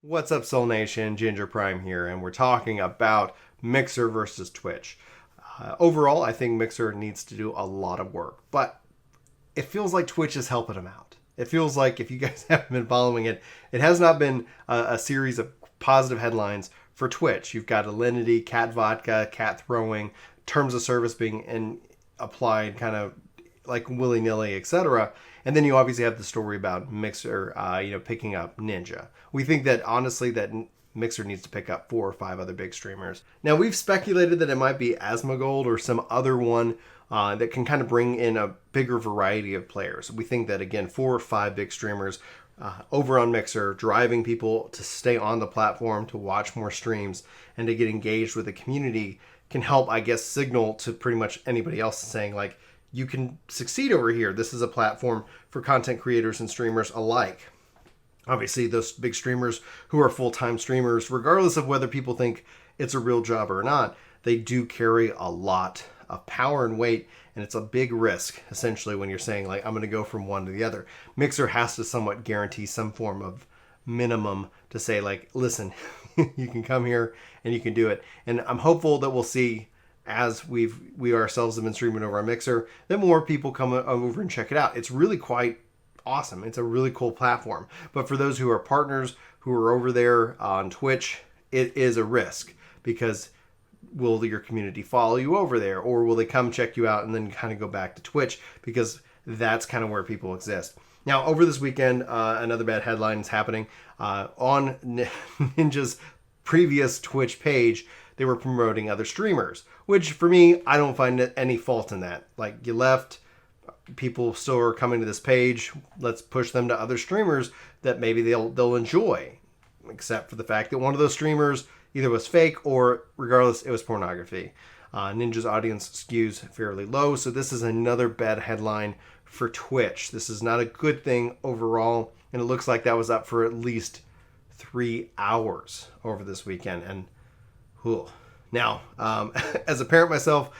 What's up, Soul Nation? Ginger Prime here, and we're talking about Mixer versus Twitch. Overall, I think Mixer needs to do a lot of work, but it feels like Twitch is helping them out. It feels like, if you guys haven't been following it, it has not been a series of positive headlines for Twitch. You've got Alinity, cat vodka, cat throwing, terms of service being applied kind of like willy-nilly, etc. And then you obviously have the story about Mixer, picking up Ninja. We think that, honestly, that Mixer needs to pick up 4 or 5 other big streamers. Now, we've speculated that it might be Asmongold or some other one that can kind of bring in a bigger variety of players. We think that, again, 4 or 5 big streamers over on Mixer, driving people to stay on the platform, to watch more streams, and to get engaged with the community can help, I guess, signal to pretty much anybody else saying, like, you can succeed over here. This is a platform for content creators and streamers alike. Obviously, those big streamers who are full-time streamers, regardless of whether people think it's a real job or not, they do carry a lot of power and weight, and it's a big risk, essentially, when you're saying, like, I'm going to go from one to the other. Mixer has to somewhat guarantee some form of minimum to say, like, listen, you can come here and you can do it. And I'm hopeful that we'll see, as we ourselves have been streaming over on Mixer, that more people come over and check it out. It's really quite awesome. It's a really cool platform. But for those who are partners, who are over there on Twitch, it is a risk, because will your community follow you over there, or will they come check you out and then kind of go back to Twitch, because that's kind of where people exist. Now, over this weekend, another bad headline is happening. On Ninja's previous Twitch page, they were promoting other streamers, which for me, I don't find any fault in that. Like, you left, people still are coming to this page, let's push them to other streamers that maybe they'll enjoy, except for the fact that one of those streamers either was fake or, regardless, it was pornography. Ninja's audience skews fairly low, so this is another bad headline for Twitch. This is not a good thing overall, and it looks like that was up for at least 3 hours over this weekend. And now, as a parent myself,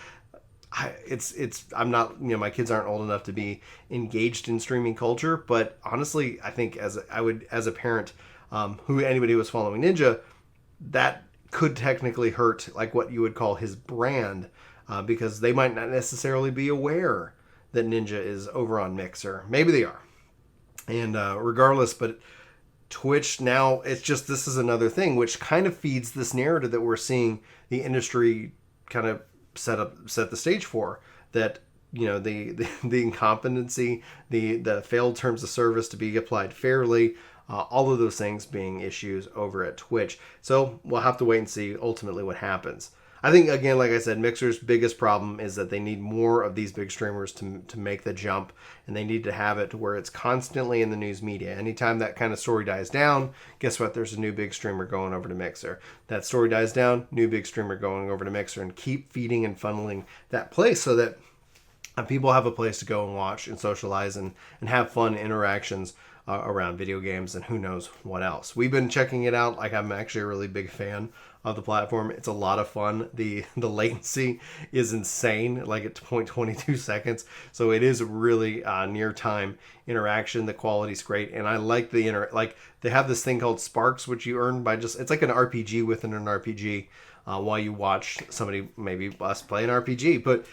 I'm not, my kids aren't old enough to be engaged in streaming culture, but honestly, I think as a parent, anybody who was following Ninja, that could technically hurt, like, what you would call his brand, because they might not necessarily be aware that Ninja is over on Mixer. Maybe they are. And regardless, but Twitch now, it's just, this is another thing which kind of feeds this narrative that we're seeing the industry kind of set the stage for, that, the incompetency, the failed terms of service to be applied fairly, all of those things being issues over at Twitch. So we'll have to wait and see ultimately what happens. I think, again, like I said, Mixer's biggest problem is that they need more of these big streamers to make the jump, and they need to have it to where it's constantly in the news media. Anytime that kind of story dies down, guess what? There's a new big streamer going over to Mixer. That story dies down, new big streamer going over to Mixer, and keep feeding and funneling that place so that people have a place to go and watch and socialize and have fun interactions around video games and who knows what else. We've been checking it out. Like, I'm actually a really big fan of the platform. It's a lot of fun. The latency is insane, like at 0.22 seconds. So it is really near time interaction. The quality's great, and I like like, they have this thing called Sparks, which you earn by it's like an RPG within an RPG. While you watch somebody, maybe us, play an RPG, but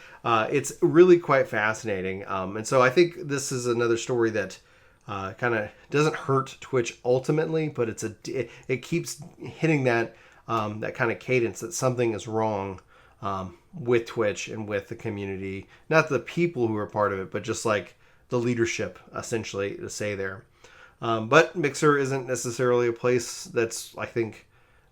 it's really quite fascinating. And so I think this is another story that kind of doesn't hurt Twitch ultimately, but it keeps hitting that kind of cadence that something is wrong with Twitch and with the community, not the people who are part of it, but just like the leadership, essentially, to say there. But Mixer isn't necessarily a place that's, I think,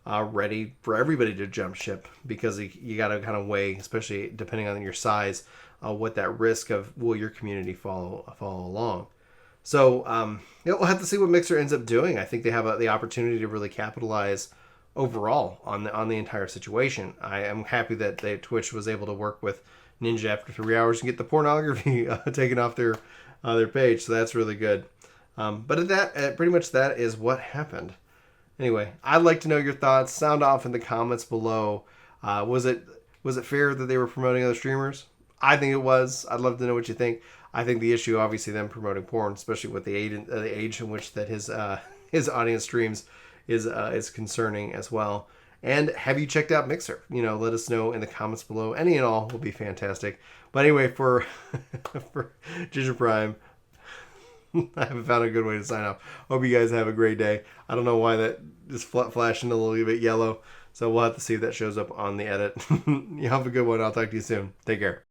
ready for everybody to jump ship, because you got to kind of weigh, especially depending on your size, what that risk of, will your community follow along. So we'll have to see what Mixer ends up doing. I think they have the opportunity to really capitalize overall on the entire situation. I am happy that Twitch was able to work with Ninja after 3 hours and get the pornography taken off their page. So that's really good. But pretty much that is what happened. Anyway, I'd like to know your thoughts. Sound off in the comments below. Was it fair that they were promoting other streamers? I think it was. I'd love to know what you think. I think the issue, obviously, them promoting porn, especially with the age in which that his audience streams, is concerning as well. And have you checked out Mixer? Let us know in the comments below. Any and all will be fantastic. But anyway, for for Ginger Prime, I haven't found a good way to sign off. Hope you guys have a great day. I don't know why that is flashing a little bit yellow, so we'll have to see if that shows up on the edit. You have a good one. I'll talk to you soon. Take care.